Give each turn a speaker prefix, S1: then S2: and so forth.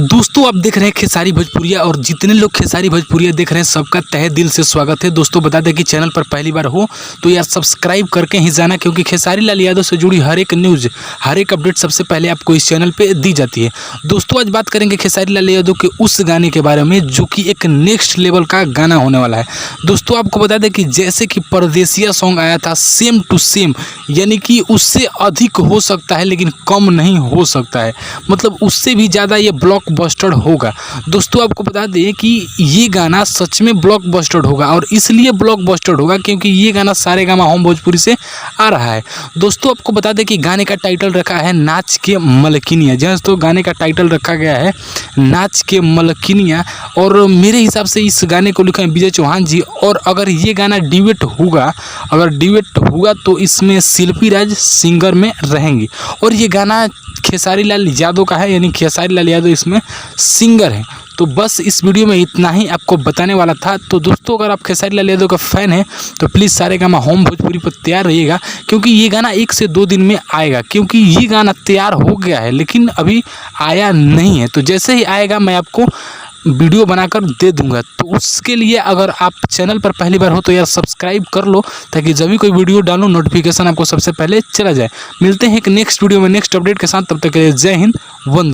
S1: दोस्तों आप देख रहे हैं खेसारी भोजपुरिया और जितने लोग खेसारी भोजपुरिया देख रहे हैं सबका तहे दिल से स्वागत है। दोस्तों बता दें कि चैनल पर पहली बार हो तो यार सब्सक्राइब करके ही जाना, क्योंकि खेसारी लाल यादव से जुड़ी हर एक न्यूज़ हर एक अपडेट सबसे पहले आपको इस चैनल पे दी जाती है। दोस्तों आज बात करेंगे खेसारी लाल यादव के उस गाने के बारे में जो कि एक नेक्स्ट लेवल का गाना होने वाला है। दोस्तों आपको बता दें कि जैसे कि परदेसिया सॉन्ग आया था सेम टू सेम, यानी कि उससे अधिक हो सकता है लेकिन कम नहीं हो सकता है, मतलब उससे भी ज़्यादा ये ब्लॉकबस्टर होगा। दोस्तों आपको बता दें कि ये गाना सच में ब्लॉकबस्टर होगा, और इसलिए ब्लॉकबस्टर होगा क्योंकि ये गाना सारेगामा होम भोजपुरी से आ रहा है। दोस्तों आपको बता दें कि गाने का टाइटल रखा है नाच के मलकिनिया। जैसे तो गाने का टाइटल रखा गया है नाच के मलकिनिया, और मेरे हिसाब से इस गाने को लिखा है विजय चौहान जी। और अगर ये गाना डिबेट होगा तो इसमें शिल्पी राज सिंगर में रहेंगी, और ये गाना खेसारी लाल यादव का है, यानी खेसारी लाल यादव इसमें सिंगर है। तो बस इस वीडियो में इतना ही आपको बताने वाला था। तो दोस्तों अगर आप खेसारी लाल यादव का फ़ैन हैं तो प्लीज़ सारेगामा होम भोजपुरी पर तैयार रहिएगा, क्योंकि ये गाना 1 से 2 दिन में आएगा। क्योंकि ये गाना तैयार हो गया है लेकिन अभी आया नहीं है, तो जैसे ही आएगा मैं आपको वीडियो बनाकर दे दूंगा। तो उसके लिए अगर आप चैनल पर पहली बार हो तो यार सब्सक्राइब कर लो, ताकि जब भी कोई वीडियो डालूं नोटिफिकेशन आपको सबसे पहले चला जाए। मिलते हैं एक नेक्स्ट वीडियो में नेक्स्ट अपडेट के साथ, तब तक के लिए जय हिंद, वंदे।